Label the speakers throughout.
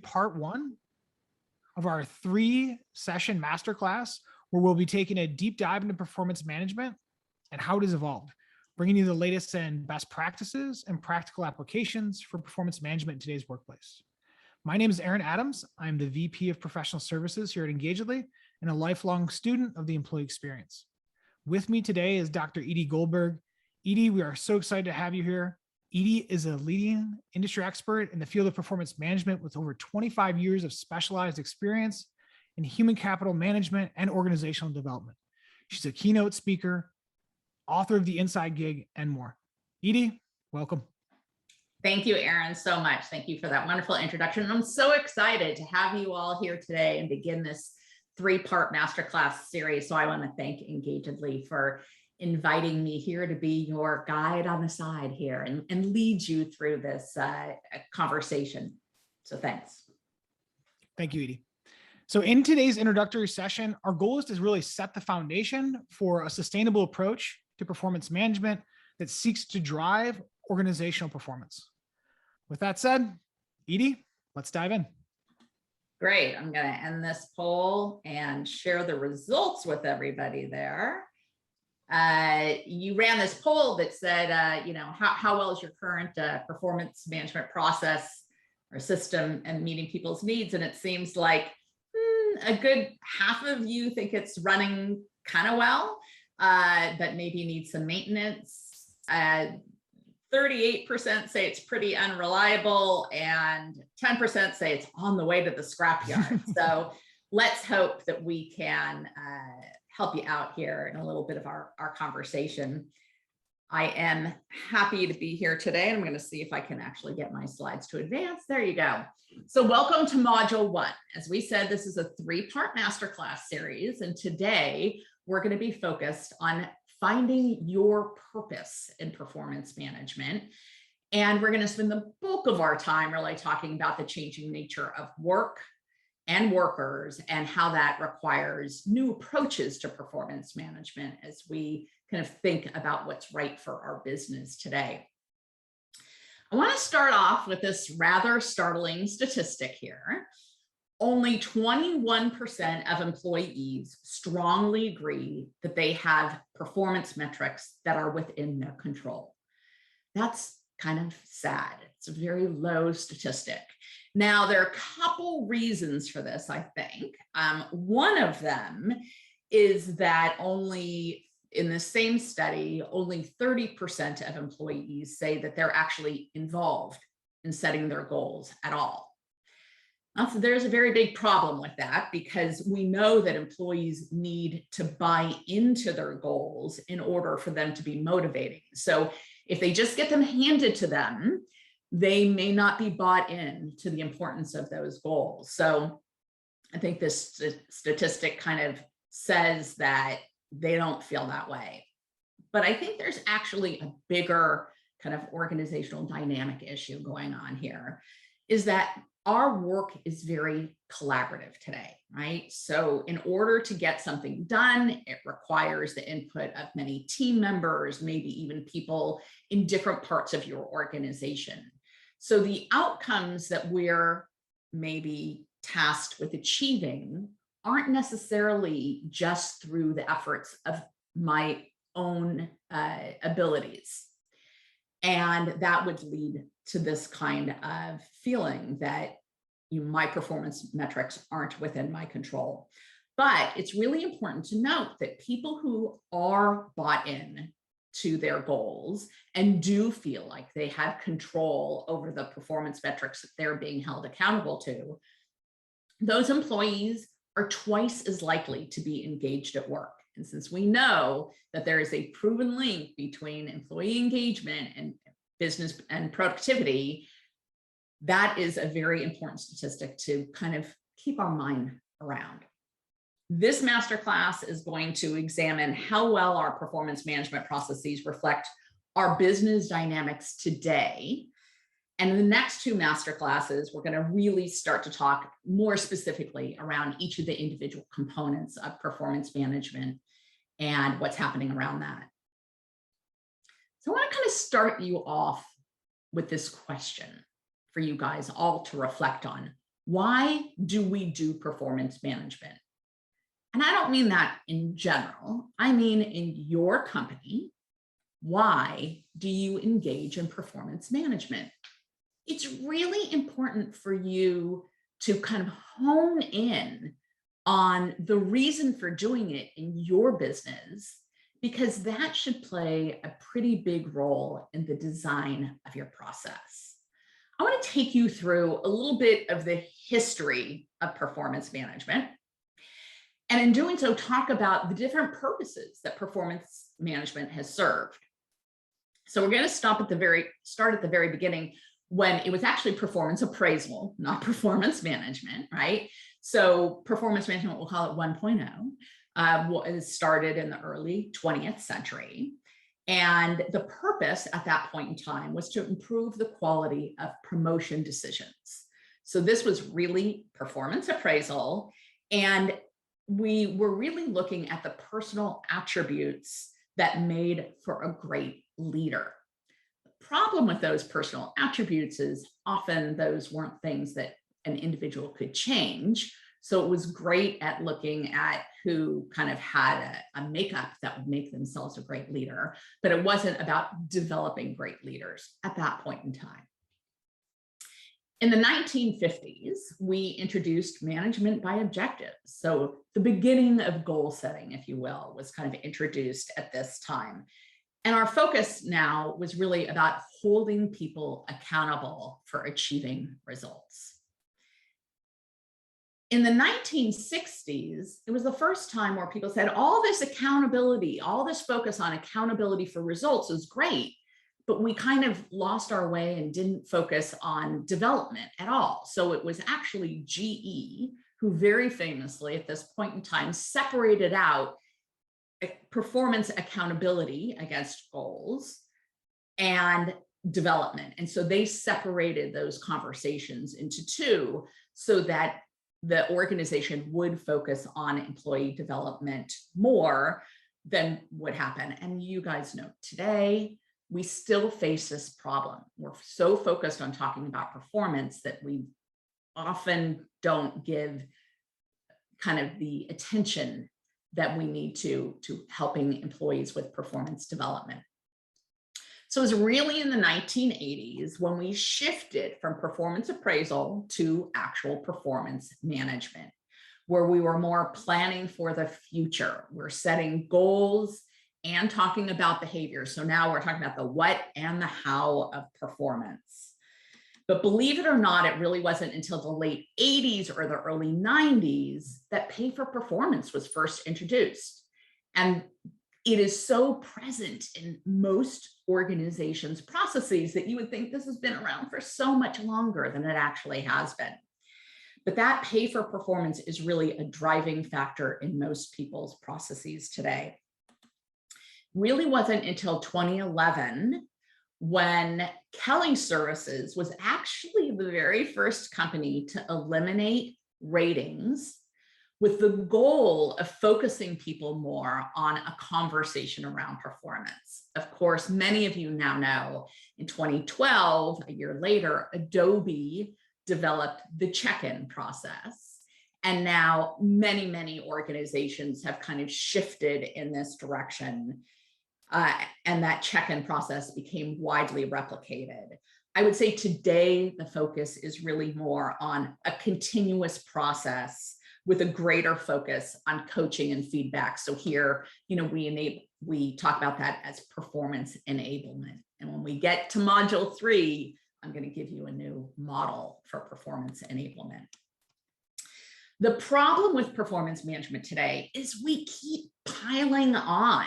Speaker 1: part one of our 3-session masterclass, where we'll be taking a deep dive into performance management and how it has evolved, bringing you the latest in best practices and practical applications for performance management in today's workplace. My name is Aaron Adams. I'm the VP of Professional Services here at Engagedly and a lifelong student of the employee experience. With me today is Dr. Edie Goldberg. Edie, we are so excited to have you here. Edie is a leading industry expert in the field of performance management with over 25 years of specialized experience in human capital management and organizational development. She's a keynote speaker, author of The Inside Gig, and more. Edie, welcome.
Speaker 2: Thank you, Aaron, so much. Thank you for that wonderful introduction. I'm so excited to have you all here today and begin this 3-part masterclass series. So I want to thank Engagedly for inviting me here to be your guide on the side here and lead you through this conversation. So thanks.
Speaker 1: Thank you, Edie. So in today's introductory session, our goal is to really set the foundation for a sustainable approach to performance management that seeks to drive organizational performance. With that said, Edie, let's dive in.
Speaker 2: Great. I'm going to end this poll and share the results with everybody there. You ran this poll that said, how well is your current performance management process or system and meeting people's needs? And it seems like a good half of you think it's running kind of well, but maybe needs some maintenance. 38% say it's pretty unreliable, and 10% say it's on the way to the scrapyard. So let's hope that we can help you out here in a little bit of our conversation. I am happy to be here today, and I'm going to see if I can actually get my slides to advance. There you go. So welcome to Module 1. As we said, this is a 3-part masterclass series, and today we're going to be focused on finding your purpose in performance management. And we're going to spend the bulk of our time really talking about the changing nature of work and workers and how that requires new approaches to performance management as we kind of think about what's right for our business today. I want to start off with this rather startling statistic here. Only 21% of employees strongly agree that they have performance metrics that are within their control. That's kind of sad. It's a very low statistic. Now, there are a couple reasons for this, I think. One of them is that in the same study, only 30% of employees say that they're actually involved in setting their goals at all. So there's a very big problem with that, because we know that employees need to buy into their goals in order for them to be motivating. So if they just get them handed to them, they may not be bought in to the importance of those goals. So I think this statistic kind of says that they don't feel that way. But I think there's actually a bigger kind of organizational dynamic issue going on here, is that our work is very collaborative today, right? So in order to get something done, it requires the input of many team members, maybe even people in different parts of your organization. So the outcomes that we're maybe tasked with achieving aren't necessarily just through the efforts of my own abilities. And that would lead to this kind of feeling that my performance metrics aren't within my control. But it's really important to note that people who are bought in to their goals and do feel like they have control over the performance metrics that they're being held accountable to, those employees are twice as likely to be engaged at work. And since we know that there is a proven link between employee engagement and business and productivity, that is a very important statistic to kind of keep our mind around. This masterclass is going to examine how well our performance management processes reflect our business dynamics today. And in the next 2 masterclasses, we're going to really start to talk more specifically around each of the individual components of performance management and what's happening around that. So I want to kind of start you off with this question for you guys all to reflect on. Why do we do performance management? And I don't mean that in general. I mean, in your company, why do you engage in performance management? It's really important for you to kind of hone in on the reason for doing it in your business, because that should play a pretty big role in the design of your process. I want to take you through a little bit of the history of performance management. And in doing so, talk about the different purposes that performance management has served. So we're going to start at the very beginning, when it was actually performance appraisal, not performance management, right? So performance management, we'll call it 1.0, was started in the early 20th century. And the purpose at that point in time was to improve the quality of promotion decisions. So this was really performance appraisal. And we were really looking at the personal attributes that made for a great leader. The problem with those personal attributes is often those weren't things that an individual could change. So it was great at looking at who kind of had a makeup that would make themselves a great leader, but it wasn't about developing great leaders at that point in time. In the 1950s, we introduced management by objectives. So the beginning of goal setting, if you will, was kind of introduced at this time. And our focus now was really about holding people accountable for achieving results. In the 1960s, it was the first time where people said, all this accountability, all this focus on accountability for results is great, but we kind of lost our way and didn't focus on development at all. So it was actually GE who very famously at this point in time separated out performance accountability against goals and development. And so they separated those conversations into two so that the organization would focus on employee development more than would happen. And you guys know today, we still face this problem. We're so focused on talking about performance that we often don't give kind of the attention that we need to helping employees with performance development. So it was really in the 1980s when we shifted from performance appraisal to actual performance management, where we were more planning for the future. We're setting goals and talking about behavior. So now we're talking about the what and the how of performance. But believe it or not, it really wasn't until the late 80s or the early 90s that pay for performance was first introduced. And it is so present in most organizations' processes that you would think this has been around for so much longer than it actually has been. But that pay for performance is really a driving factor in most people's processes today. Really wasn't until 2011 when Kelly Services was actually the very first company to eliminate ratings with the goal of focusing people more on a conversation around performance. Of course, many of you now know in 2012, a year later, Adobe developed the check-in process. And now many, many organizations have kind of shifted in this direction. And that check-in process became widely replicated. I would say today, the focus is really more on a continuous process with a greater focus on coaching and feedback. So here, we talk about that as performance enablement. And when we get to module 3, I'm going to give you a new model for performance enablement. The problem with performance management today is we keep piling on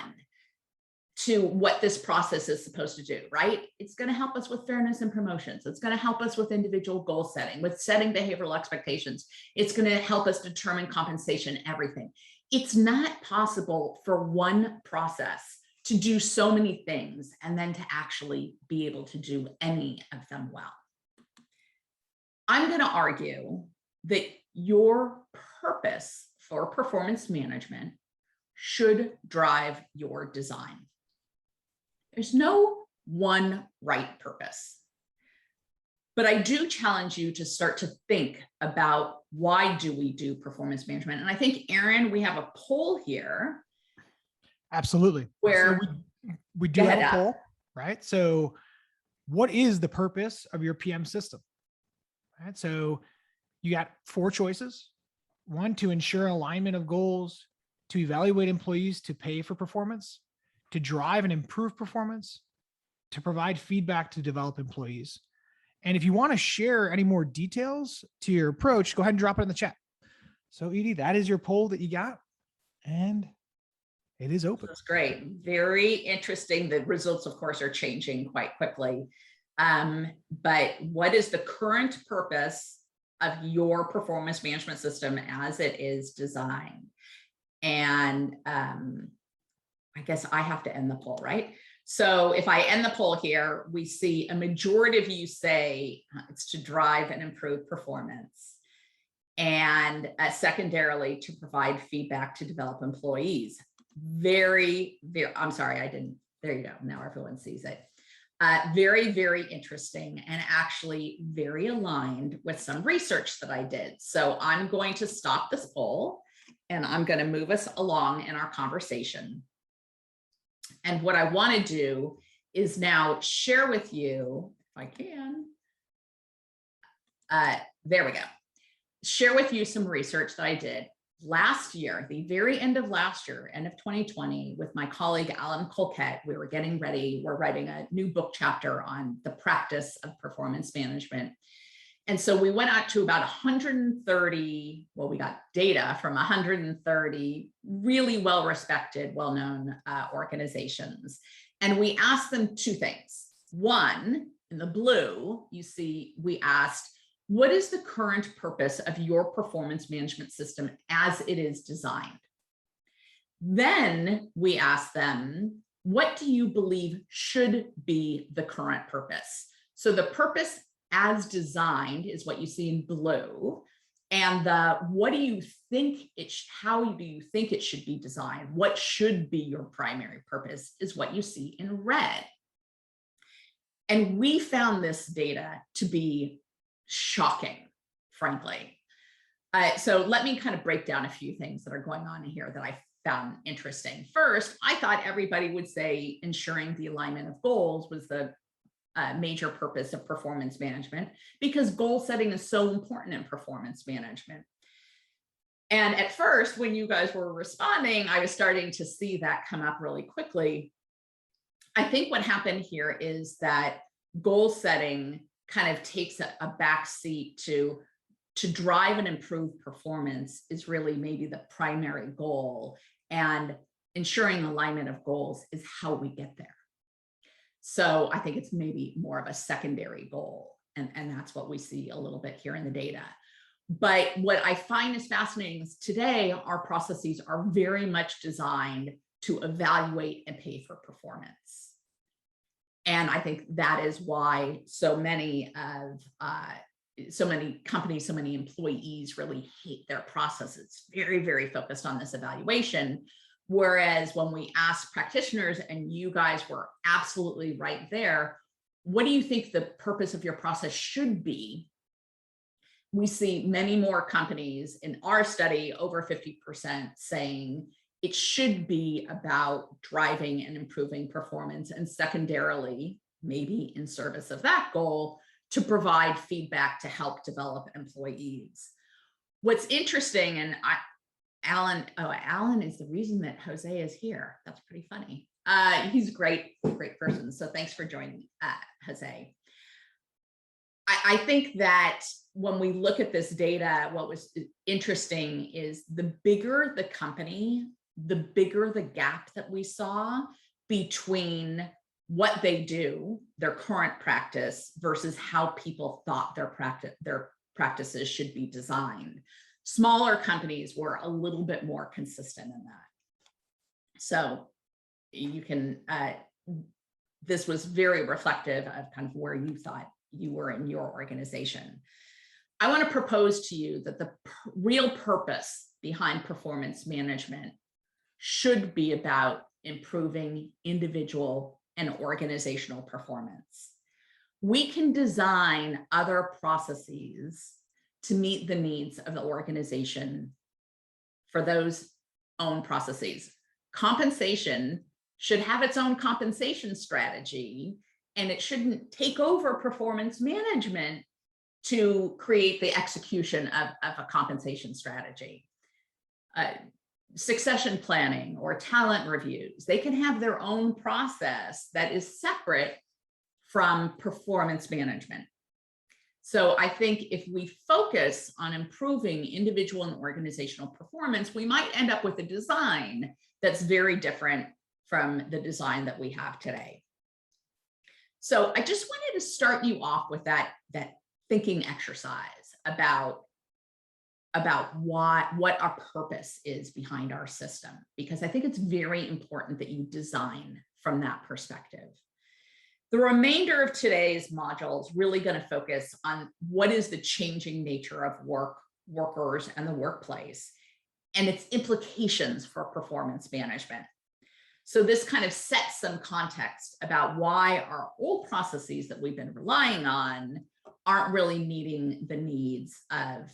Speaker 2: to what this process is supposed to do, right? It's going to help us with fairness and promotions. It's going to help us with individual goal setting, with setting behavioral expectations. It's going to help us determine compensation, everything. It's not possible for one process to do so many things and then to actually be able to do any of them well. I'm going to argue that your purpose for performance management should drive your design. There's no one right purpose. But I do challenge you to start to think about, why do we do performance management? And I think, Aaron, we have a poll here.
Speaker 1: Absolutely.
Speaker 2: Where
Speaker 1: so we do have a poll, right? So what is the purpose of your PM system? Right? So you got 4 choices. 1, to ensure alignment of goals, to evaluate employees to pay for performance, to drive and improve performance, to provide feedback to develop employees. And if you want to share any more details to your approach, go ahead and drop it in the chat. So Edie, that is your poll that you got, and it is open.
Speaker 2: That's great. Very interesting. The results, of course, are changing quite quickly. But what is the current purpose of your performance management system as it is designed? And I guess I have to end the poll, right? So if I end the poll here, we see a majority of you say it's to drive and improve performance, and secondarily, to provide feedback to develop employees. Very, I'm sorry, I didn't, there you go. Now everyone sees it. Very, very interesting, and actually very aligned with some research that I did. So I'm going to stop this poll, and I'm going to move us along in our conversation. And what I want to do is now share with you, if I can, there we go. Share with you some research that I did last year, the very end of last year, end of 2020, with my colleague, Alan Colquette. We were getting ready. We're writing a new book chapter on the practice of performance management. And so we went out to about 130, well, we got data from 130 really well-respected, well-known organizations. And we asked them 2 things. 1, in the blue, you see, we asked, what is the current purpose of your performance management system as it is designed? Then we asked them, what do you believe should be the current purpose? So the purpose as designed is what you see in blue, and what do you think how do you think it should be designed? What should be your primary purpose is what you see in red. And we found this data to be shocking, frankly. So let me kind of break down a few things that are going on here that I found interesting. First, I thought everybody would say ensuring the alignment of goals was the major purpose of performance management, because goal setting is so important in performance management. And at first, when you guys were responding, I was starting to see that come up really quickly. I think what happened here is that goal setting kind of takes a back seat to drive and improve performance is really maybe the primary goal, and ensuring alignment of goals is how we get there. So I think it's maybe more of a secondary goal, and that's what we see a little bit here in the data. But what I find is fascinating is today our processes are very much designed to evaluate and pay for performance. And I think that is why so many companies, so many employees really hate their processes. Very, very focused on this evaluation. Whereas when we asked practitioners, and you guys were absolutely right there, what do you think the purpose of your process should be? We see many more companies in our study, over 50%, saying it should be about driving and improving performance, and secondarily, maybe in service of that goal, to provide feedback to help develop employees. What's interesting, and Alan is the reason that Jose is here. That's pretty funny. He's a great person. So thanks for joining, Jose. I think that when we look at this data, what was interesting is the bigger the company, the bigger the gap that we saw between what they do, their current practice, versus how people thought their practices should be designed. Smaller companies were a little bit more consistent in that. So you can, this was very reflective of kind of where you thought you were in your organization. I want to propose to you that the real purpose behind performance management should be about improving individual and organizational performance. we can design other processes to meet the needs of the organization for those own processes. Compensation should have its own compensation strategy, and it shouldn't take over performance management to create the execution of a compensation strategy. Succession planning or talent reviews, they can have their own process that is separate from performance management. So I think if we focus on improving individual and organizational performance, we might end up with a design that's very different from the design that we have today. So I just wanted to start you off with that thinking exercise about what our purpose is behind our system, because I think it's very important that you design from that perspective. The remainder of today's module is really going to focus on what is the changing nature of workers and the workplace and its implications for performance management. So this kind of sets some context about why our old processes that we've been relying on aren't really meeting the needs of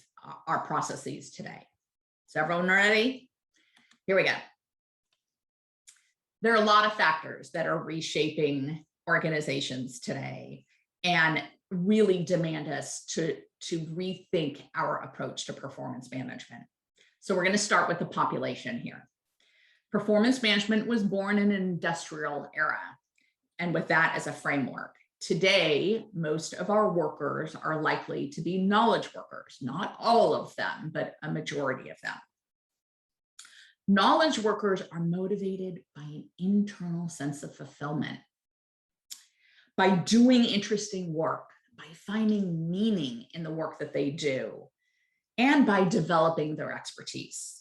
Speaker 2: our processes today. So everyone ready? Here we go. There are a lot of factors that are reshaping organizations today and really demand us to rethink our approach to performance management. So we're going to start with the population here. Performance management was born in an industrial era, and with that as a framework. Today, most of our workers are likely to be knowledge workers, not all of them, but a majority of them. Knowledge workers are motivated by an internal sense of fulfillment, by doing interesting work, by finding meaning in the work that they do, and by developing their expertise.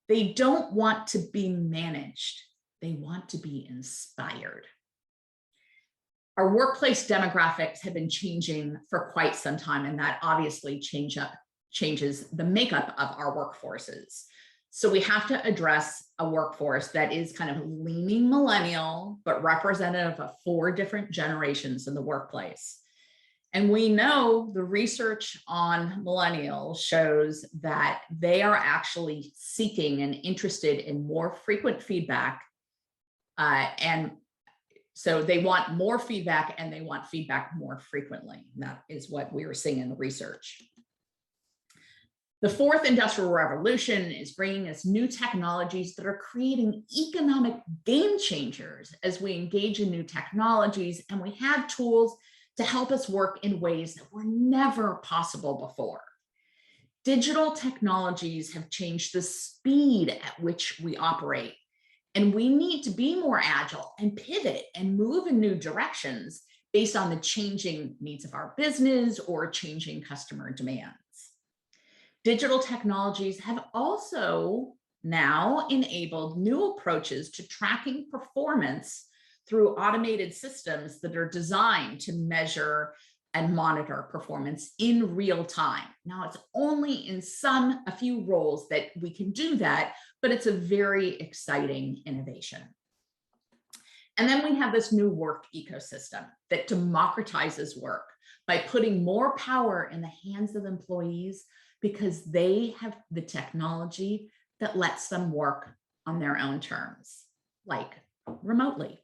Speaker 2: They don't want to be managed. They want to be inspired. Our workplace demographics have been changing for quite some time, and that obviously changes the makeup of our workforces. So we have to address a workforce that is kind of leaning millennial, but representative of 4 different generations in the workplace. And we know the research on millennials shows that they are actually seeking and interested in more frequent feedback. And so they want more feedback, and they want feedback more frequently. And that is what we are seeing in the research. The 4th industrial revolution is bringing us new technologies that are creating economic game changers as we engage in new technologies, and we have tools to help us work in ways that were never possible before. Digital technologies have changed the speed at which we operate, and we need to be more agile and pivot and move in new directions based on the changing needs of our business or changing customer demands. Digital technologies have also now enabled new approaches to tracking performance through automated systems that are designed to measure and monitor performance in real time. Now, it's only in a few roles that we can do that, but it's a very exciting innovation. And then we have this new work ecosystem that democratizes work by putting more power in the hands of employees because they have the technology that lets them work on their own terms, like remotely.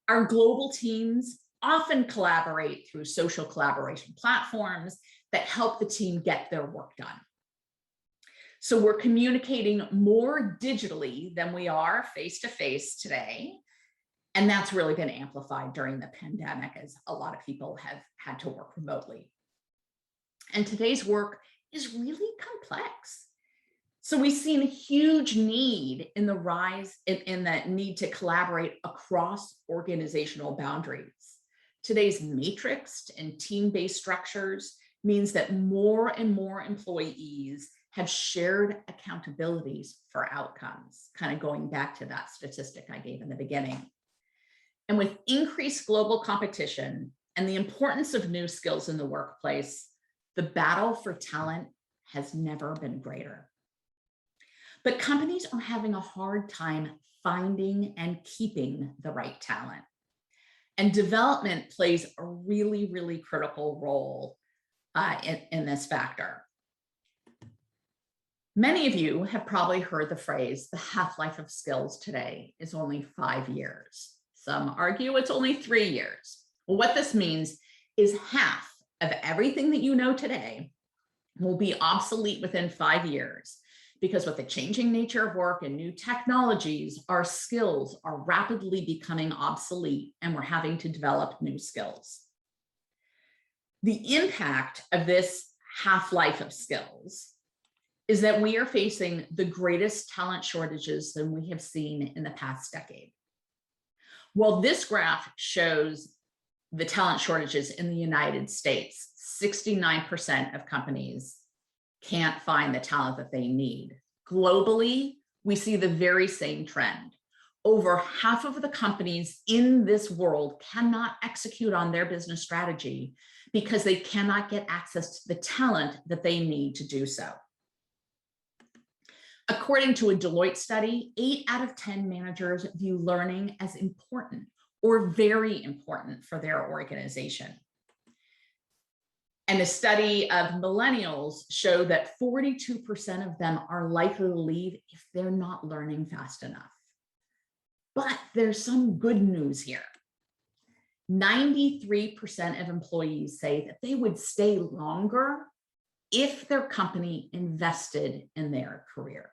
Speaker 2: Our global teams often collaborate through social collaboration platforms that help the team get their work done. So we're communicating more digitally than we are face-to-face today. And that's really been amplified during the pandemic as a lot of people have had to work remotely. And today's work is really complex. So we've seen a huge need in the rise in that need to collaborate across organizational boundaries. Today's matrixed and team-based structures means that more and more employees have shared accountabilities for outcomes, kind of going back to that statistic I gave in the beginning. And with increased global competition and the importance of new skills in the workplace, the battle for talent has never been greater. But companies are having a hard time finding and keeping the right talent. And development plays a really, really critical role in this factor. Many of you have probably heard the phrase, the half-life of skills today is only 5 years. Some argue it's only 3 years. Well, what this means is half of everything that you know today will be obsolete within 5 years, because with the changing nature of work and new technologies, our skills are rapidly becoming obsolete and we're having to develop new skills. The impact of this half-life of skills is that we are facing the greatest talent shortages than we have seen in the past decade. Well, this graph shows the talent shortages in the United States. 69% of companies can't find the talent that they need. Globally, we see the very same trend. Over half of the companies in this world cannot execute on their business strategy because they cannot get access to the talent that they need to do so. According to a Deloitte study, 8 out of 10 managers view learning as important or very important for their organization. And a study of millennials showed that 42% of them are likely to leave if they're not learning fast enough. But there's some good news here. 93% of employees say that they would stay longer if their company invested in their career.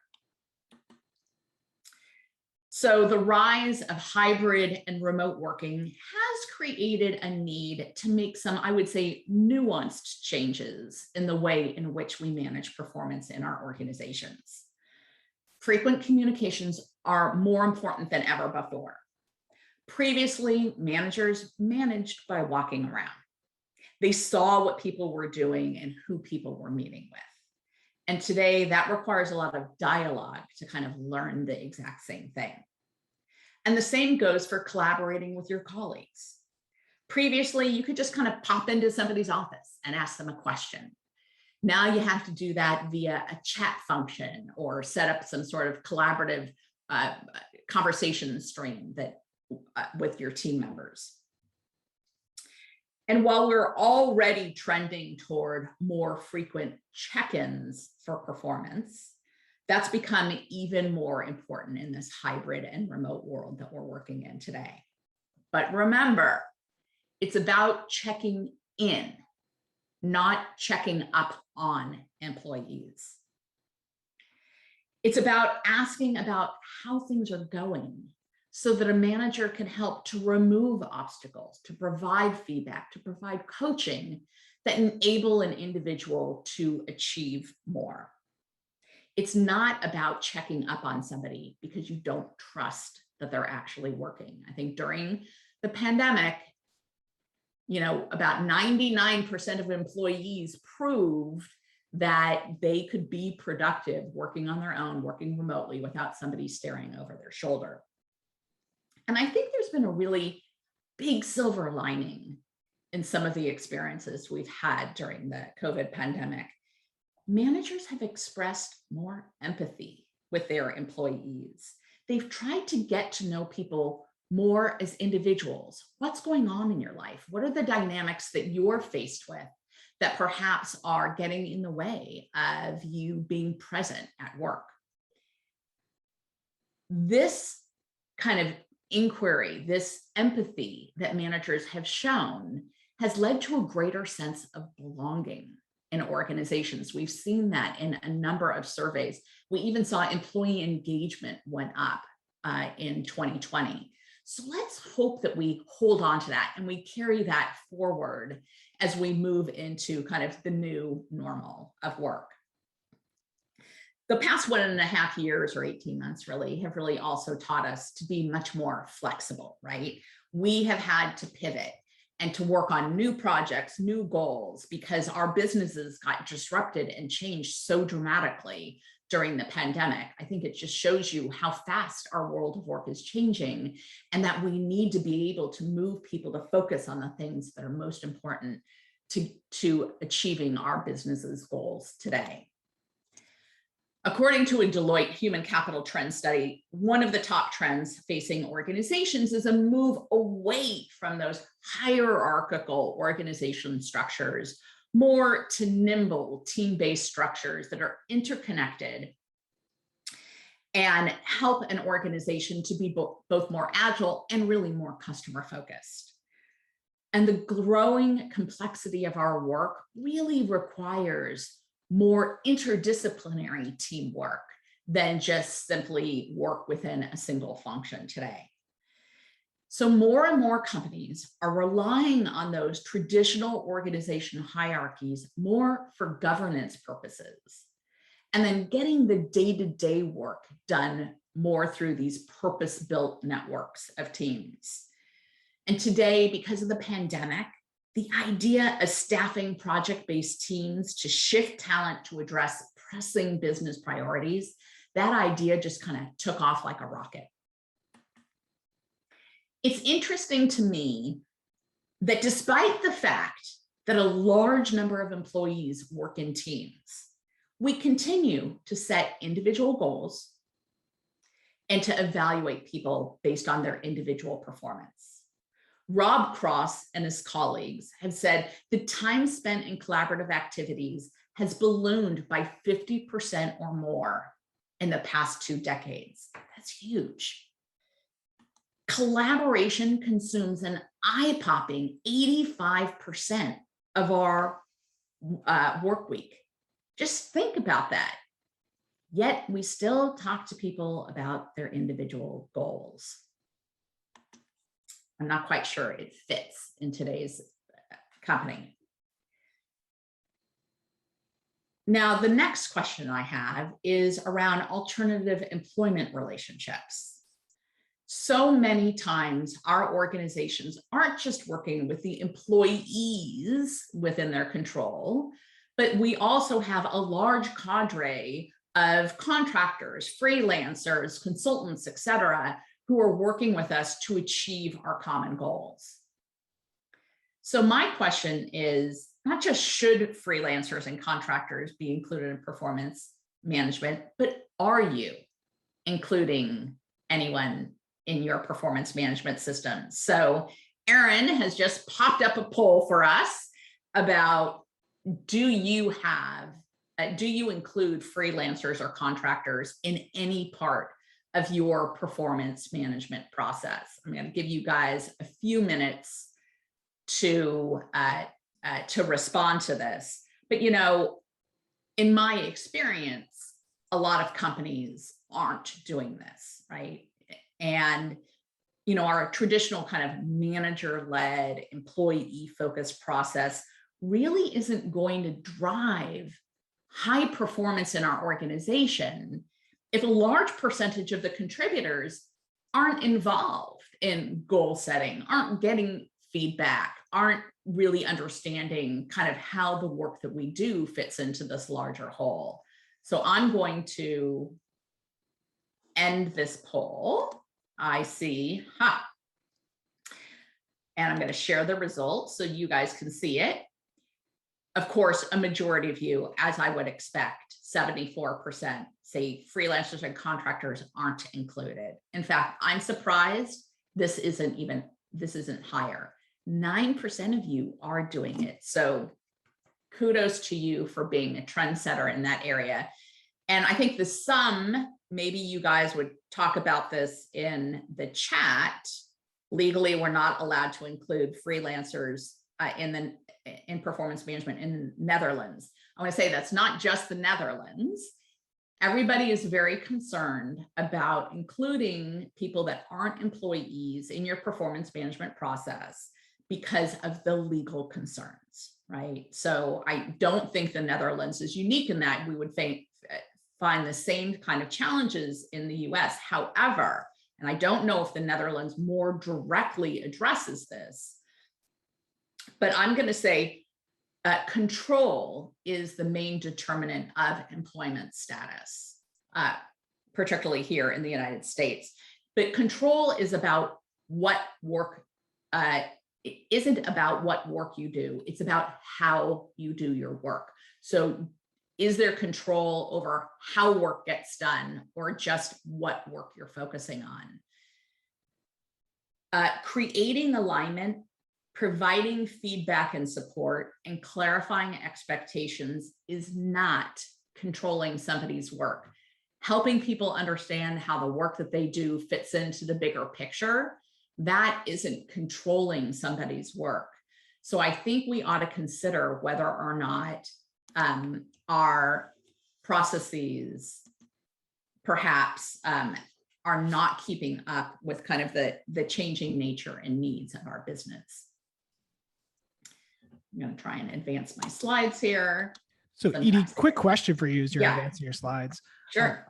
Speaker 2: So the rise of hybrid and remote working has created a need to make some, I would say, nuanced changes in the way in which we manage performance in our organizations. Frequent communications are more important than ever before. Previously, managers managed by walking around. They saw what people were doing and who people were meeting with. And today that requires a lot of dialogue to kind of learn the exact same thing. And the same goes for collaborating with your colleagues. Previously, you could just kind of pop into somebody's office and ask them a question. Now you have to do that via a chat function or set up some sort of collaborative conversation stream that with your team members. And while we're already trending toward more frequent check-ins for performance, that's become even more important in this hybrid and remote world that we're working in today. But remember, it's about checking in, not checking up on employees. It's about asking about how things are going so that a manager can help to remove obstacles, to provide feedback, to provide coaching that enable an individual to achieve more. It's not about checking up on somebody because you don't trust that they're actually working. I think during the pandemic, about 99% of employees proved that they could be productive working on their own, working remotely without somebody staring over their shoulder. And I think there's been a really big silver lining in some of the experiences we've had during the COVID pandemic. Managers have expressed more empathy with their employees. They've tried to get to know people more as individuals. What's going on in your life? What are the dynamics that you're faced with that perhaps are getting in the way of you being present at work? This kind of inquiry, this empathy that managers have shown has led to a greater sense of belonging in organizations. We've seen that in a number of surveys. We even saw employee engagement went up in 2020. So let's hope that we hold on to that and we carry that forward as we move into kind of the new normal of work. The past 1.5 years or 18 months really have really also taught us to be much more flexible, right? We have had to pivot and to work on new projects, new goals, because our businesses got disrupted and changed so dramatically during the pandemic. I think it just shows you how fast our world of work is changing and that we need to be able to move people to focus on the things that are most important to achieving our business's goals today. According to a Deloitte human capital trend study, one of the top trends facing organizations is a move away from those hierarchical organization structures, more to nimble team-based structures that are interconnected and help an organization to be both more agile and really more customer focused. And the growing complexity of our work really requires more interdisciplinary teamwork than just simply work within a single function today. So more and more companies are relying on those traditional organization hierarchies more for governance purposes, and then getting the day-to-day work done more through these purpose-built networks of teams. And today, because of the pandemic, the idea of staffing project-based teams to shift talent to address pressing business priorities, that idea just kind of took off like a rocket. It's interesting to me that despite the fact that a large number of employees work in teams, we continue to set individual goals and to evaluate people based on their individual performance. Rob Cross and his colleagues have said the time spent in collaborative activities has ballooned by 50% or more in the past 2 decades. That's huge. Collaboration consumes an eye-popping 85% of our work week. Just think about that. Yet we still talk to people about their individual goals. I'm not quite sure it fits in today's company. Now, the next question I have is around alternative employment relationships. So many times our organizations aren't just working with the employees within their control, but we also have a large cadre of contractors, freelancers, consultants, et cetera, who are working with us to achieve our common goals. So my question is, not just should freelancers and contractors be included in performance management, but are you including anyone in your performance management system? So Erin has just popped up a poll for us about, do you include freelancers or contractors in any part of your performance management process? I'm going to give you guys a few minutes to respond to this. But, you know, in my experience, a lot of companies aren't doing this, right? And, you know, our traditional kind of manager-led, employee-focused process really isn't going to drive high performance in our organization if a large percentage of the contributors aren't involved in goal setting, aren't getting feedback, aren't really understanding kind of how the work that we do fits into this larger whole. So I'm going to end this poll. I see, and I'm going to share the results so you guys can see it. Of course, a majority of you, as I would expect, 74% say freelancers and contractors aren't included. In fact, I'm surprised this isn't higher. 9% of you are doing it. So kudos to you for being a trendsetter in that area. And I think the sum, maybe you guys would talk about this in the chat. Legally, we're not allowed to include freelancers in performance management in the Netherlands. I want to say that's not just the Netherlands. Everybody is very concerned about including people that aren't employees in your performance management process because of the legal concerns, right? So I don't think the Netherlands is unique in that. We would find the same kind of challenges in the US. However, and I don't know if the Netherlands more directly addresses this, but I'm going to say control is the main determinant of employment status, particularly here in the United States. But control is about what work, it isn't about what work you do, it's about how you do your work. So Is there control over how work gets done or just what work you're focusing on? Creating alignment, providing feedback and support, and clarifying expectations is not controlling somebody's work. Helping people understand how the work that they do fits into the bigger picture, that isn't controlling somebody's work. So I think we ought to consider whether or not our processes perhaps are not keeping up with kind of the changing nature and needs of our business. I'm going to try and advance my slides here.
Speaker 1: So Edie, quick question for you as you're advancing your slides.
Speaker 2: Sure.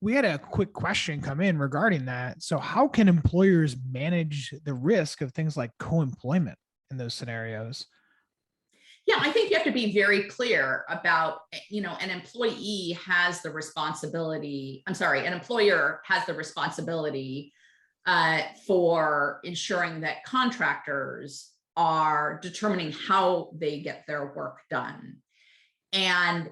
Speaker 1: We had a quick question come in regarding that. So how can employers manage the risk of things like co-employment in those scenarios?
Speaker 2: Yeah, I think you have to be very clear about, an employee has the responsibility, an employer has the responsibility for ensuring that contractors are determining how they get their work done. And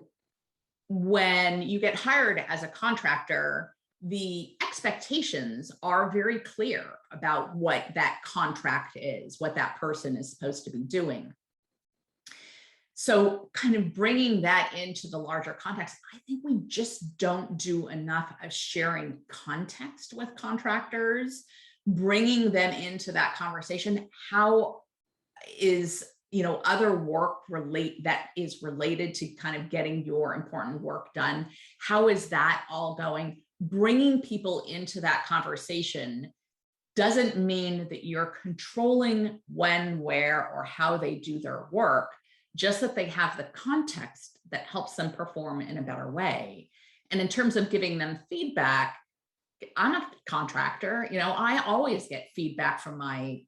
Speaker 2: when you get hired as a contractor, the expectations are very clear about what that contract is, what that person is supposed to be doing. So kind of bringing that into the larger context, I think we just don't do enough of sharing context with contractors, bringing them into that conversation. How is, other work that is related to kind of getting your important work done? How is that all going? Bringing people into that conversation doesn't mean that you're controlling when, where, or how they do their work, just that they have the context that helps them perform in a better way. And in terms of giving them feedback, I'm a contractor, I always get feedback from my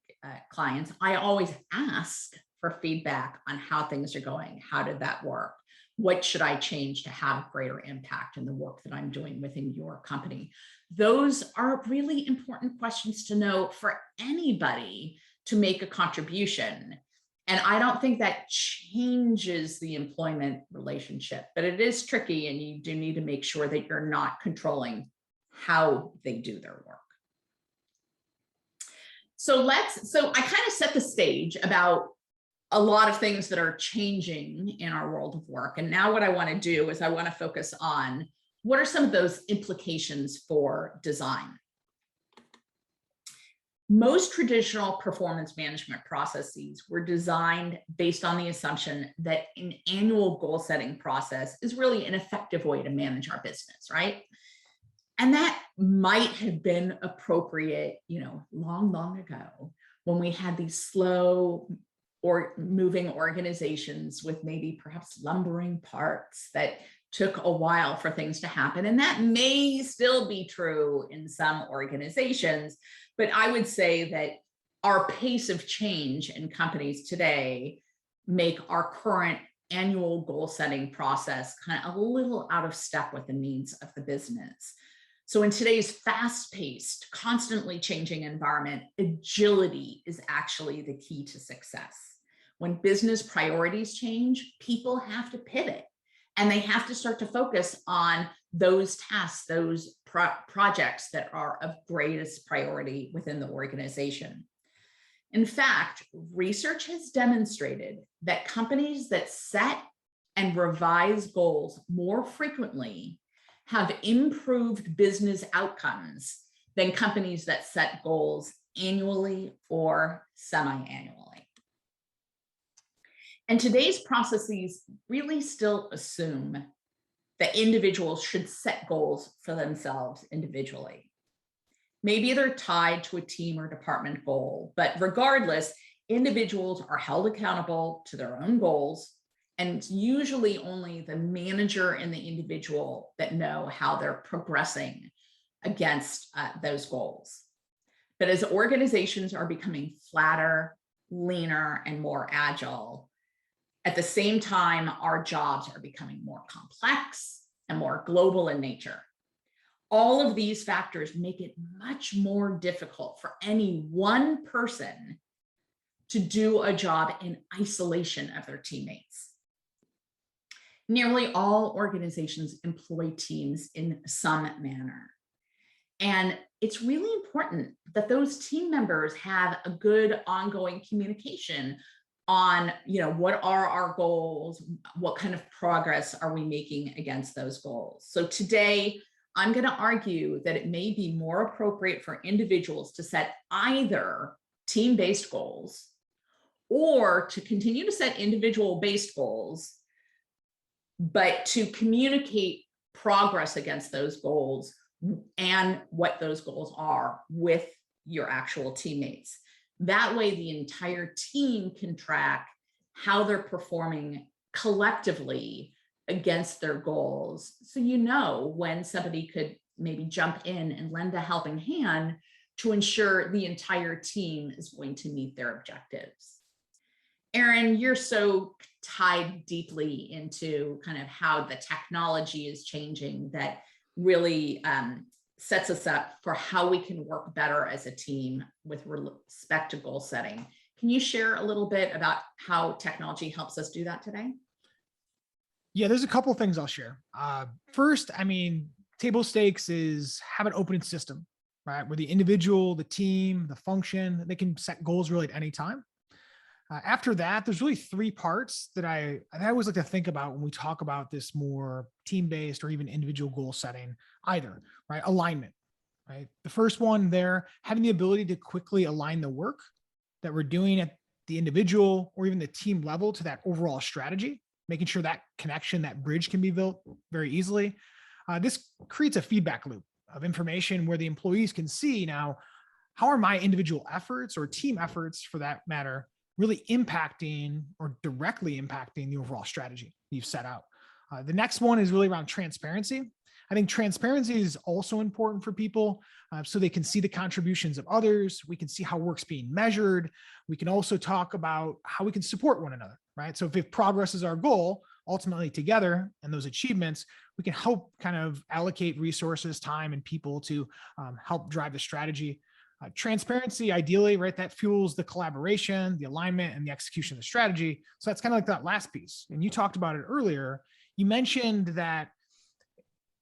Speaker 2: clients. I always ask for feedback on how things are going. How did that work? What should I change to have greater impact in the work that I'm doing within your company? Those are really important questions to know for anybody to make a contribution. And I don't think that changes the employment relationship, but it is tricky, and you do need to make sure that you're not controlling how they do their work. So I kind of set the stage about a lot of things that are changing in our world of work. And now what I want to do is I want to focus on what are some of those implications for design. Most traditional performance management processes were designed based on the assumption that an annual goal setting process is really an effective way to manage our business, right? And that might have been appropriate, long ago, when we had these slow or moving organizations with maybe perhaps lumbering parts that took a while for things to happen. And that may still be true in some organizations, but I would say that our pace of change in companies today make our current annual goal setting process kind of a little out of step with the needs of the business. So in today's fast-paced, constantly changing environment, agility is actually the key to success. When business priorities change, people have to pivot, and they have to start to focus on those tasks, those projects that are of greatest priority within the organization. In fact, research has demonstrated that companies that set and revise goals more frequently have improved business outcomes than companies that set goals annually or semi-annually. And today's processes really still assume that individuals should set goals for themselves individually. Maybe they're tied to a team or department goal, but regardless, individuals are held accountable to their own goals, and it's usually only the manager and the individual that know how they're progressing against those goals. But as organizations are becoming flatter, leaner, and more agile, at the same time, our jobs are becoming more complex and more global in nature. All of these factors make it much more difficult for any one person to do a job in isolation of their teammates. Nearly all organizations employ teams in some manner. And it's really important that those team members have a good ongoing communication on, what are our goals? What kind of progress are we making against those goals? So today, I'm going to argue that it may be more appropriate for individuals to set either team-based goals or to continue to set individual-based goals, but to communicate progress against those goals and what those goals are with your actual teammates. That way, the entire team can track how they're performing collectively against their goals. So when somebody could maybe jump in and lend a helping hand to ensure the entire team is going to meet their objectives. Erin, you're so tied deeply into kind of how the technology is changing that really sets us up for how we can work better as a team with respect to goal setting. Can you share a little bit about how technology helps us do that today?
Speaker 1: Yeah, there's a couple things I'll share. First, table stakes is have an open system, right? Where the individual, the team, the function, they can set goals really at any time. After that, there's really three parts that I always like to think about when we talk about this more team-based or even individual goal setting either, right? Alignment, right? The first one there, having the ability to quickly align the work that we're doing at the individual or even the team level to that overall strategy, making sure that connection, that bridge can be built very easily. This creates a feedback loop of information where the employees can see now, how are my individual efforts or team efforts for that matter really impacting or directly impacting the overall strategy you've set out. The next one is really around transparency. I think transparency is also important for people so they can see the contributions of others. We can see how work's being measured. We can also talk about how we can support one another, right? So if progress is our goal, ultimately together and those achievements, we can help kind of allocate resources, time, and people to help drive the strategy. Transparency, ideally, right, that fuels the collaboration, the alignment, and the execution of the strategy. So that's kind of like that last piece. And you talked about it earlier. You mentioned that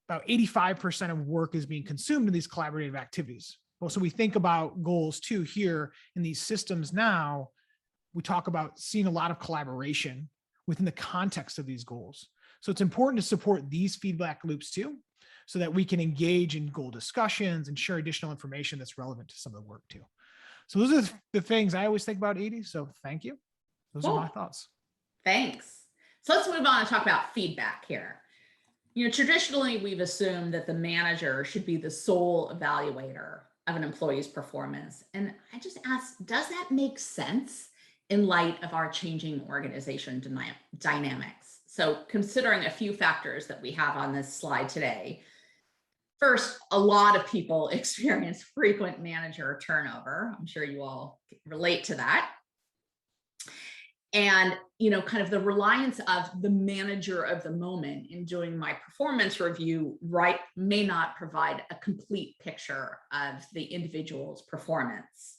Speaker 1: about 85% of work is being consumed in these collaborative activities. Well, so we think about goals too here in these systems now. We talk about seeing a lot of collaboration within the context of these goals. So it's important to support these feedback loops too, so that we can engage in goal discussions and share additional information that's relevant to some of the work too. So those are the things I always think about, Edie. So thank you. Those are my thoughts.
Speaker 2: Thanks. So let's move on and talk about feedback here. Traditionally, we've assumed that the manager should be the sole evaluator of an employee's performance. And I just ask, does that make sense in light of our changing organization dynamics? So considering a few factors that we have on this slide today, first, a lot of people experience frequent manager turnover. I'm sure you all relate to that. And, kind of the reliance of the manager of the moment in doing my performance review, right, may not provide a complete picture of the individual's performance.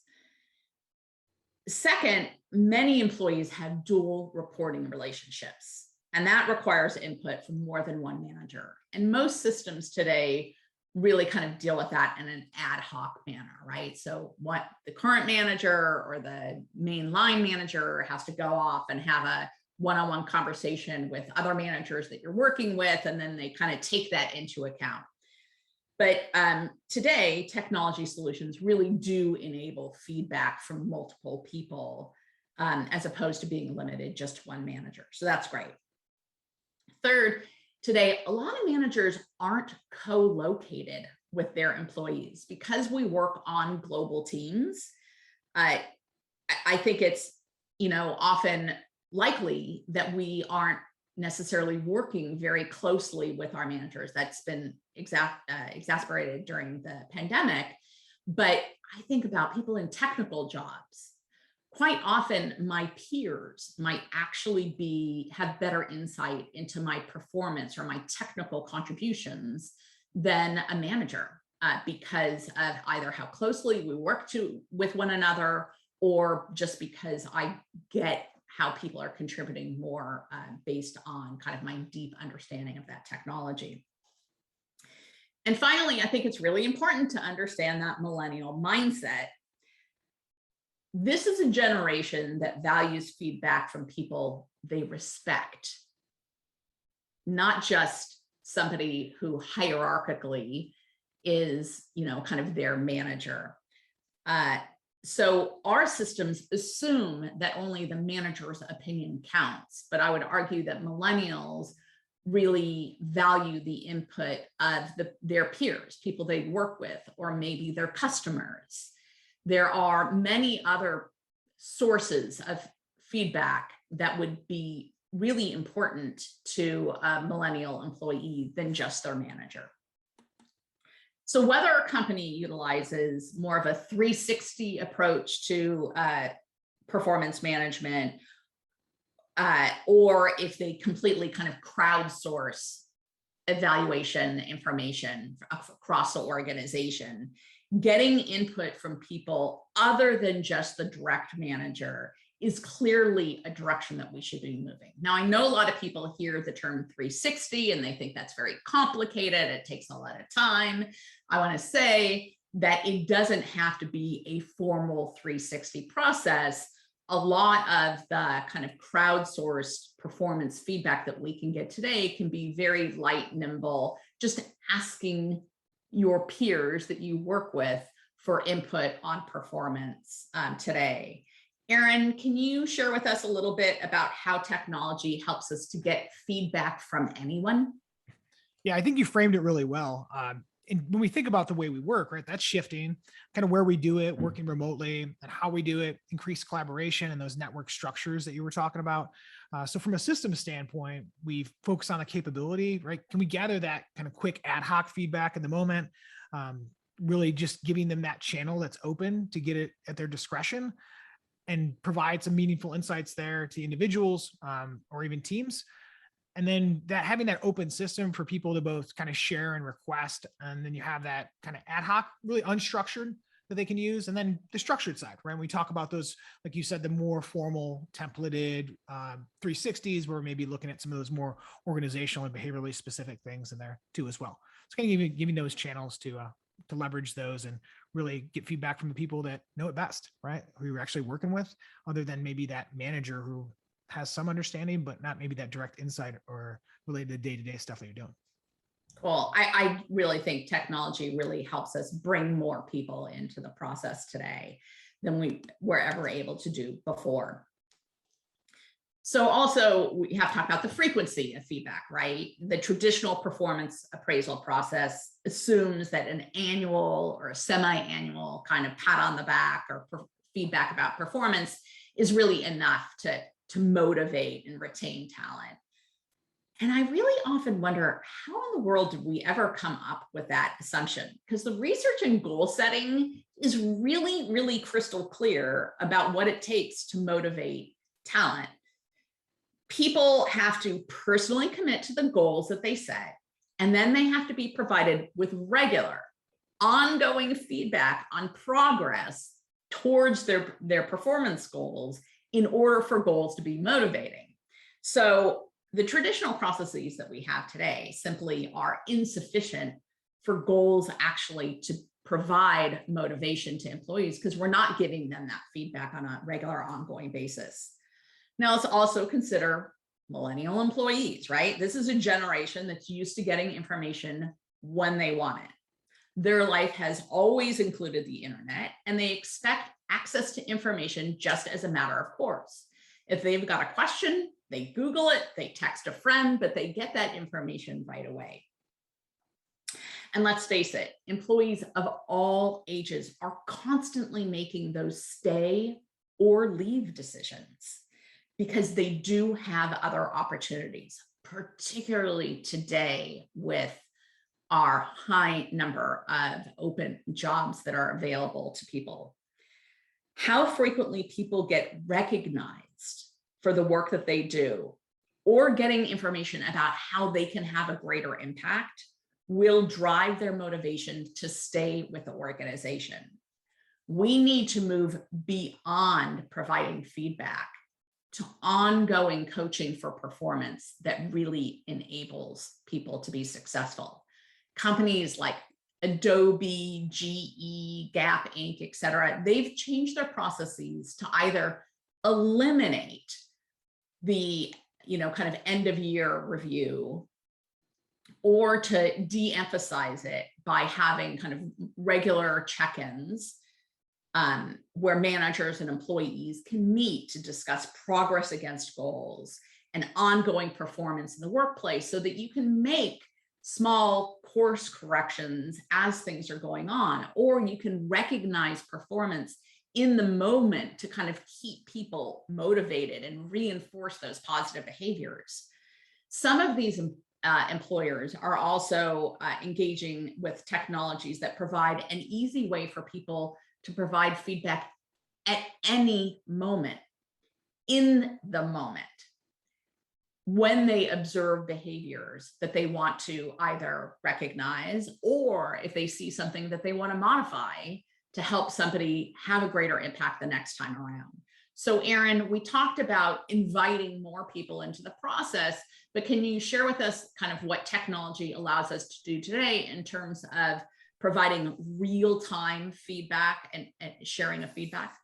Speaker 2: Second, many employees have dual reporting relationships, and that requires input from more than one manager. And most systems today really kind of deal with that in an ad hoc manner, right? So what the current manager or the main line manager has to go off and have a one-on-one conversation with other managers that you're working with, and then they kind of take that into account. But today, technology solutions really do enable feedback from multiple people as opposed to being limited just to one manager. So that's great. Third, today, a lot of managers aren't co-located with their employees because we work on global teams. I think it's, often likely that we aren't necessarily working very closely with our managers. That's been exacerbated during the pandemic. But I think about people in technical jobs. Quite often, my peers might actually have better insight into my performance or my technical contributions than a manager because of either how closely we work with one another or just because I get how people are contributing more based on kind of my deep understanding of that technology. And finally, I think it's really important to understand that millennial mindset. This is a generation that values feedback from people they respect, not just somebody who hierarchically is, kind of their manager. So our systems assume that only the manager's opinion counts, but I would argue that millennials really value the input of their peers, people they work with, or maybe their customers. There are many other sources of feedback that would be really important to a millennial employee than just their manager. So whether a company utilizes more of a 360 approach to performance management, or if they completely kind of crowdsource evaluation information across the organization, getting input from people other than just the direct manager is clearly a direction that we should be moving. Now, I know a lot of people hear the term 360 and they think that's very complicated. It takes a lot of time. I want to say that it doesn't have to be a formal 360 process. A lot of the kind of crowdsourced performance feedback that we can get today can be very light, nimble, just asking your peers that you work with for input on performance today. Erin, can you share with us a little bit about how technology helps us to get feedback from anyone?
Speaker 1: Yeah, I think you framed it really well. And when we think about the way we work, right, that's shifting, kind of where we do it, working remotely, and how we do it, increased collaboration and those network structures that you were talking about. So from a system standpoint, we focus on the capability, right? Can we gather that kind of quick ad hoc feedback in the moment? Really just giving them that channel that's open to get it at their discretion and provide some meaningful insights there to individuals or even teams. And then that having that open system for people to both kind of share and request. And then you have that kind of ad hoc, really unstructured that they can use. And then the structured side, right? When we talk about those, like you said, the more formal templated 360s, where we're maybe looking at some of those more organizational and behaviorally specific things in there too as well. It's kind of giving those channels to leverage those and really get feedback from the people that know it best, right? Who you're actually working with, other than maybe that manager who has some understanding, but not maybe that direct insight or related to day-to-day stuff that you're doing.
Speaker 2: Cool. I really think technology really helps us bring more people into the process today than we were ever able to do before. So also we have to talk about the frequency of feedback, right? The traditional performance appraisal process assumes that an annual or a semi-annual kind of pat on the back or feedback about performance is really enough to motivate and retain talent. And I really often wonder, how in the world did we ever come up with that assumption? Because the research and goal setting is really, really crystal clear about what it takes to motivate talent. People have to personally commit to the goals that they set, and then they have to be provided with regular, ongoing feedback on progress towards their performance goals in order for goals to be motivating. So the traditional processes that we have today simply are insufficient for goals actually to provide motivation to employees, because we're not giving them that feedback on a regular, ongoing basis. Now, let's also consider millennial employees, right? This is a generation that's used to getting information when they want it. Their life has always included the internet, and they expect access to information just as a matter of course. If they've got a question, they Google it, they text a friend, but they get that information right away. And let's face it, employees of all ages are constantly making those stay or leave decisions because they do have other opportunities, particularly today with our high number of open jobs that are available to people. How frequently people get recognized for the work that they do or getting information about how they can have a greater impact will drive their motivation to stay with the organization. We need to move beyond providing feedback to ongoing coaching for performance that really enables people to be successful. Companies like Adobe, GE, Gap Inc., et cetera, they've changed their processes to either eliminate the kind of end of year review, or to de-emphasize it by having kind of regular check-ins where managers and employees can meet to discuss progress against goals and ongoing performance in the workplace, so that you can make small course corrections as things are going on, or you can recognize performance in the moment to kind of keep people motivated and reinforce those positive behaviors. Some of these employers are also engaging with technologies that provide an easy way for people to provide feedback at any moment, in the moment, when they observe behaviors that they want to either recognize, or if they see something that they want to modify to help somebody have a greater impact the next time around. So Erin, we talked about inviting more people into the process, but can you share with us kind of what technology allows us to do today in terms of providing real-time feedback and sharing of feedback?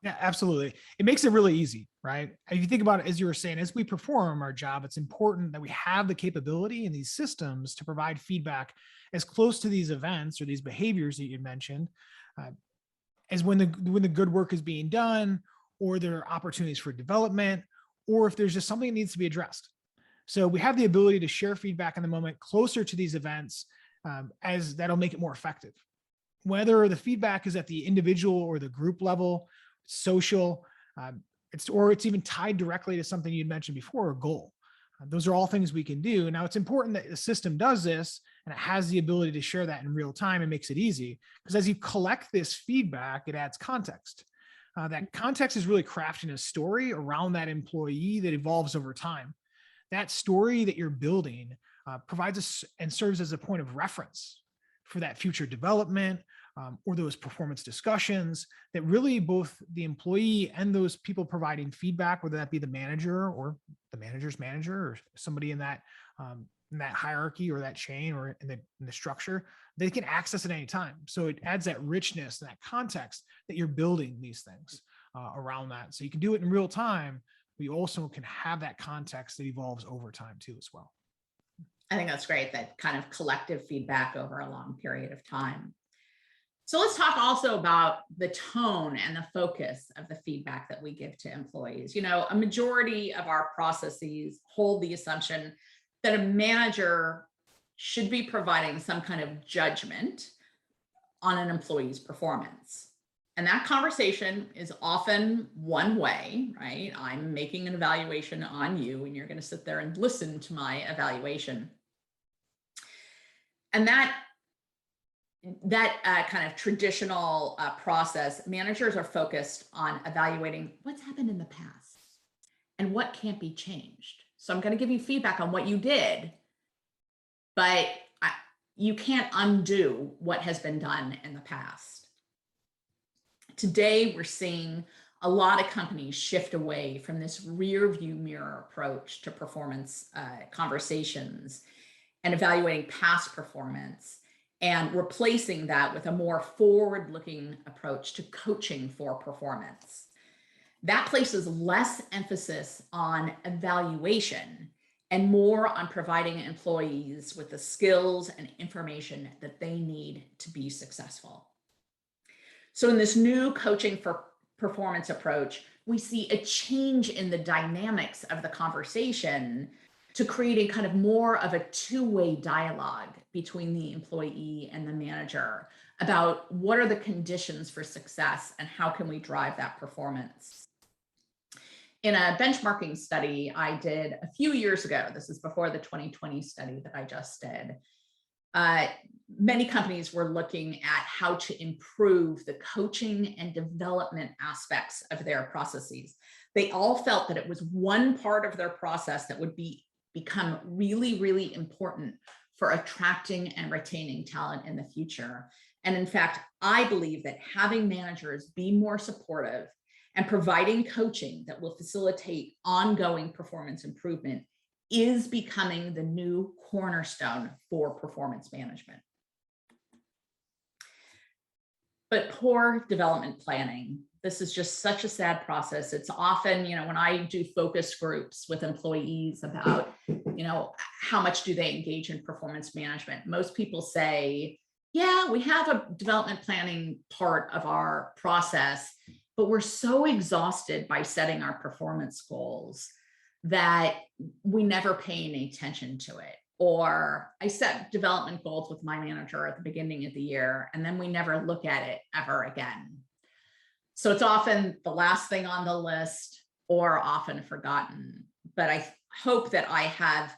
Speaker 1: Yeah, absolutely. It makes it really easy, right? If you think about it, as you were saying, as we perform our job, it's important that we have the capability and these systems to provide feedback as close to these events or these behaviors that you mentioned, as when the good work is being done, or there are opportunities for development, or if there's just something that needs to be addressed. So we have the ability to share feedback in the moment closer to these events, as that'll make it more effective. Whether the feedback is at the individual or the group level, social, it's even tied directly to something you'd mentioned before, a goal. Those are all things we can do. Now, it's important that the system does this and it has the ability to share that in real time and makes it easy, because as you collect this feedback, it adds context. That context is really crafting a story around that employee that evolves over time. That story that you're building provides us and serves as a point of reference for that future development, or those performance discussions that really both the employee and those people providing feedback, whether that be the manager or the manager's manager or somebody in that hierarchy or that chain or in the structure, they can access at any time. So it adds that richness and that context that you're building these things around that. So you can do it in real time. We also can have that context that evolves over time too as well.
Speaker 2: I think that's great, that kind of collective feedback over a long period of time. So let's talk also about the tone and the focus of the feedback that we give to employees. A majority of our processes hold the assumption that a manager should be providing some kind of judgment on an employee's performance. And that conversation is often one way, right? I'm making an evaluation on you, and you're going to sit there and listen to my evaluation. And that kind of traditional process, managers are focused on evaluating what's happened in the past and what can't be changed. So I'm going to give you feedback on what you did, but you can't undo what has been done in the past. Today, we're seeing a lot of companies shift away from this rear view mirror approach to performance conversations and evaluating past performance, and replacing that with a more forward-looking approach to coaching for performance. That places less emphasis on evaluation and more on providing employees with the skills and information that they need to be successful. So in this new coaching for performance approach, we see a change in the dynamics of the conversation to create a kind of more of a two-way dialogue between the employee and the manager about what are the conditions for success and how can we drive that performance. In a benchmarking study I did a few years ago, this is before the 2020 study that I just did, many companies were looking at how to improve the coaching and development aspects of their processes. They all felt that it was one part of their process that would become really, really important for attracting and retaining talent in the future. And in fact, I believe that having managers be more supportive And providing coaching that will facilitate ongoing performance improvement is becoming the new cornerstone for performance management. But poor development planning, this is just such a sad process. It's often, when I do focus groups with employees about, how much do they engage in performance management? Most people say, yeah, we have a development planning part of our process, but we're so exhausted by setting our performance goals that we never pay any attention to it. Or I set development goals with my manager at the beginning of the year, and then we never look at it ever again. So it's often the last thing on the list or often forgotten. But I hope that I have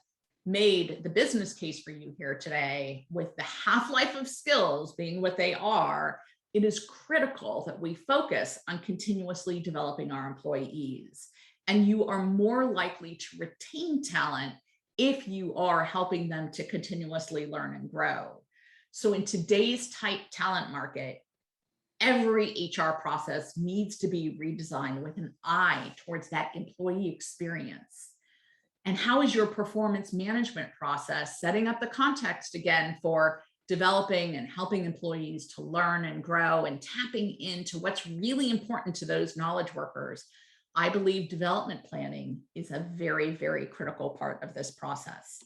Speaker 2: made the business case for you here today. With the half-life of skills being what they are, it is critical that we focus on continuously developing our employees. And you are more likely to retain talent if you are helping them to continuously learn and grow. So in today's tight talent market, every HR process needs to be redesigned with an eye towards that employee experience. And how is your performance management process setting up the context again for developing and helping employees to learn and grow and tapping into what's really important to those knowledge workers? I believe development planning is a very, very critical part of this process.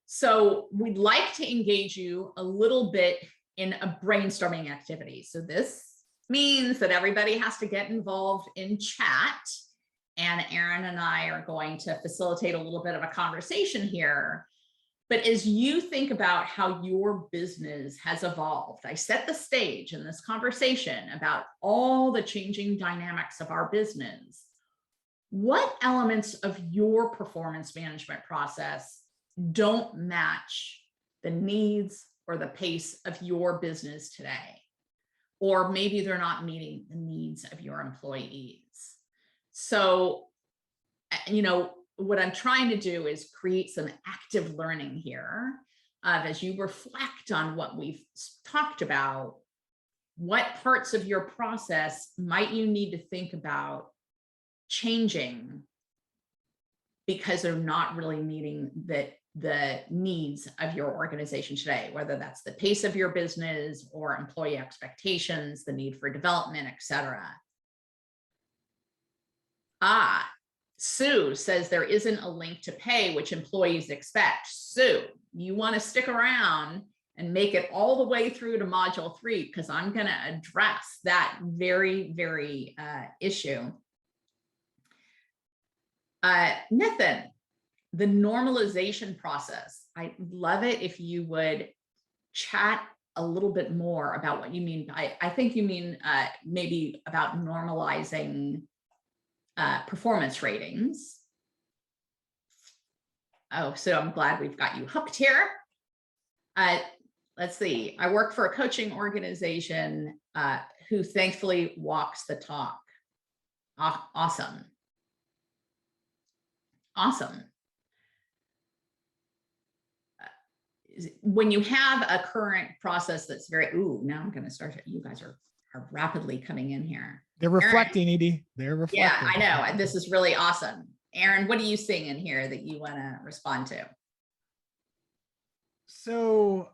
Speaker 2: So we'd like to engage you a little bit in a brainstorming activity. So this means that everybody has to get involved in chat, and Erin and I are going to facilitate a little bit of a conversation here. But as you think about how your business has evolved, I set the stage in this conversation about all the changing dynamics of our business. What elements of your performance management process don't match the needs or the pace of your business today? Or maybe they're not meeting the needs of your employees. So, what I'm trying to do is create some active learning here as you reflect on what we've talked about. What parts of your process might you need to think about changing because they're not really meeting the needs of your organization today, whether that's the pace of your business or employee expectations, the need for development, etc. Sue says there isn't a link to pay, which employees expect. Sue, you want to stick around and make it all the way through to module 3, because I'm going to address that very, very issue. Nathan, the normalization process. I'd love it if you would chat a little bit more about what you mean. I think you mean maybe about normalizing performance ratings. Oh, so I'm glad we've got you hooked here. Let's see. I work for a coaching organization who thankfully walks the talk. Awesome. Awesome. When you have a current process that's very, now I'm going to start. You guys are rapidly coming in here.
Speaker 1: They're reflecting, Edie. They're reflecting.
Speaker 2: Yeah, I know. This is really awesome. Erin, what are you seeing in here that you want to respond to?
Speaker 1: So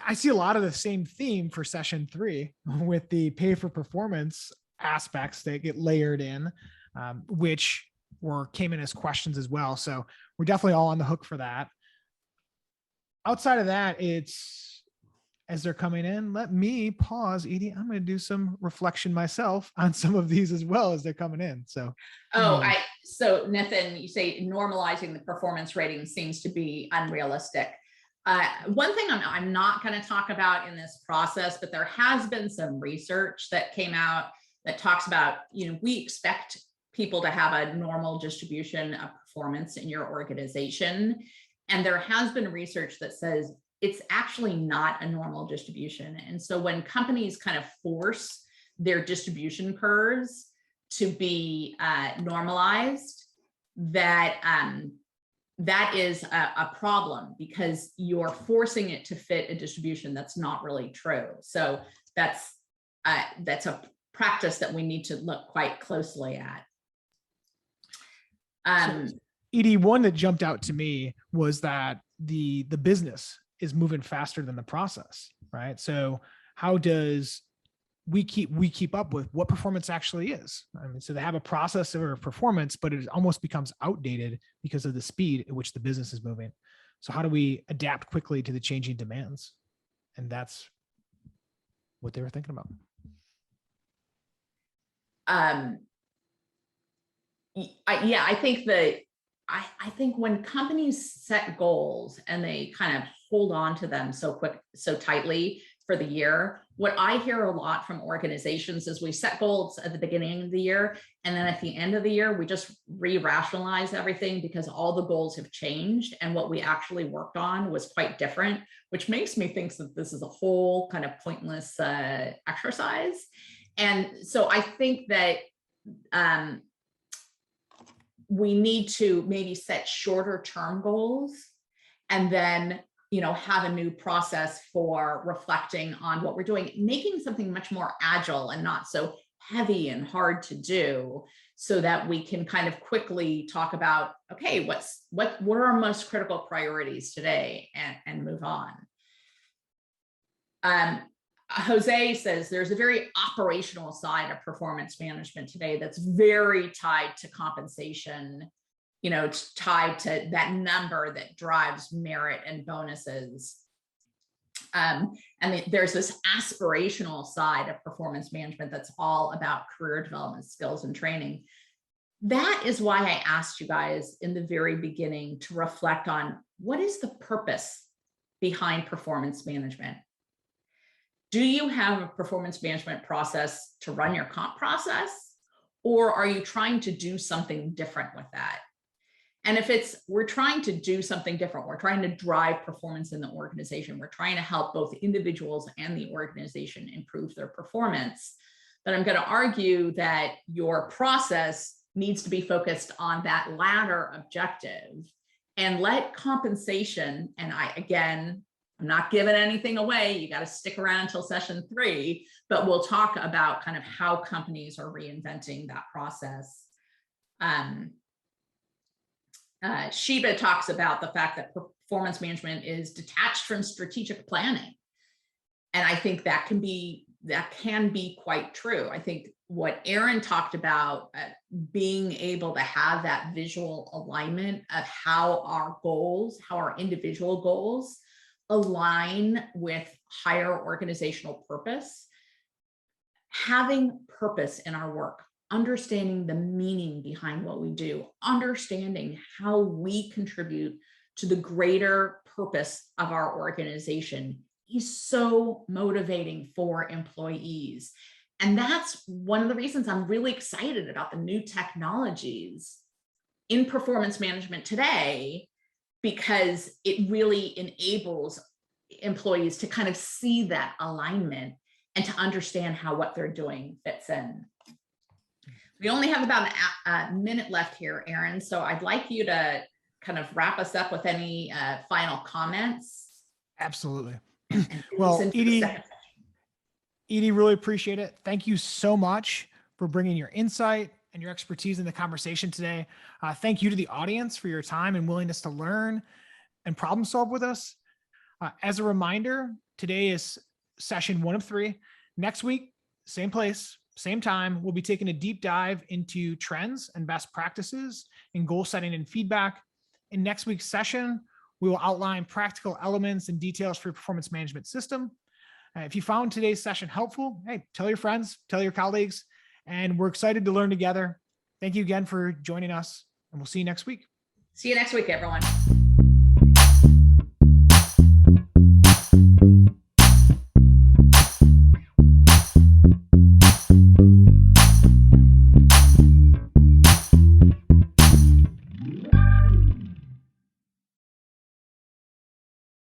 Speaker 1: I see a lot of the same theme for session 3 with the pay for performance aspects that get layered in, which came in as questions as well. So we're definitely all on the hook for that. Outside of that, as they're coming in, let me pause, Edie. I'm going to do some reflection myself on some of these as well as they're coming in. So,
Speaker 2: so Nathan, you say normalizing the performance rating seems to be unrealistic. One thing I'm not going to talk about in this process, but there has been some research that came out that talks about, we expect people to have a normal distribution of performance in your organization. And there has been research that says it's actually not a normal distribution. And so when companies kind of force their distribution curves to be normalized, that that is a problem because you're forcing it to fit a distribution that's not really true. So that's a practice that we need to look quite closely at.
Speaker 1: Edie, one that jumped out to me was that the business is moving faster than the process, right? So how does we keep up with what performance actually is? I mean, so they have a process or performance, but it almost becomes outdated because of the speed at which the business is moving. So how do we adapt quickly to the changing demands? And that's what they were thinking about.
Speaker 2: Yeah, I think when companies set goals and they kind of hold on to them so tightly for the year, what I hear a lot from organizations is we set goals at the beginning of the year, and then at the end of the year, we just re-rationalize everything because all the goals have changed and what we actually worked on was quite different, which makes me think that this is a whole kind of pointless exercise. And so I think that we need to maybe set shorter term goals and then, have a new process for reflecting on what we're doing, making something much more agile and not so heavy and hard to do, so that we can kind of quickly talk about, okay, what are our most critical priorities today, and move on. Jose says there's a very operational side of performance management today that's very tied to compensation, it's tied to that number that drives merit and bonuses. And there's this aspirational side of performance management that's all about career development, skills, and training. That is why I asked you guys in the very beginning to reflect on what is the purpose behind performance management. Do you have a performance management process to run your comp process, or are you trying to do something different with that? And if we're trying to do something different, we're trying to drive performance in the organization, we're trying to help both individuals and the organization improve their performance, then I'm going to argue that your process needs to be focused on that latter objective, and let compensation, and I'm not giving anything away. You got to stick around until session 3, but we'll talk about kind of how companies are reinventing that process. Shiba talks about the fact that performance management is detached from strategic planning. And I think that can be quite true. I think what Aaron talked about, being able to have that visual alignment of how our individual goals align with higher organizational purpose, having purpose in our work, understanding the meaning behind what we do, understanding how we contribute to the greater purpose of our organization is so motivating for employees. And that's one of the reasons I'm really excited about the new technologies in performance management today, because it really enables employees to kind of see that alignment and to understand how what they're doing fits in. We only have about a minute left here, Aaron, so I'd like you to kind of wrap us up with any final comments.
Speaker 1: Absolutely. Well, Edie, really appreciate it. Thank you so much for bringing your insight and your expertise in the conversation today. Thank you to the audience for your time and willingness to learn and problem solve with us. As a reminder, today is session 1 of 3. Next week, same place, same time, we'll be taking a deep dive into trends and best practices in goal setting and feedback. In next week's session, we will outline practical elements and details for your performance management system. If you found today's session helpful, hey, tell your friends, tell your colleagues, and we're excited to learn together. Thank you again for joining us, and we'll see you next week.
Speaker 2: See you next week, everyone.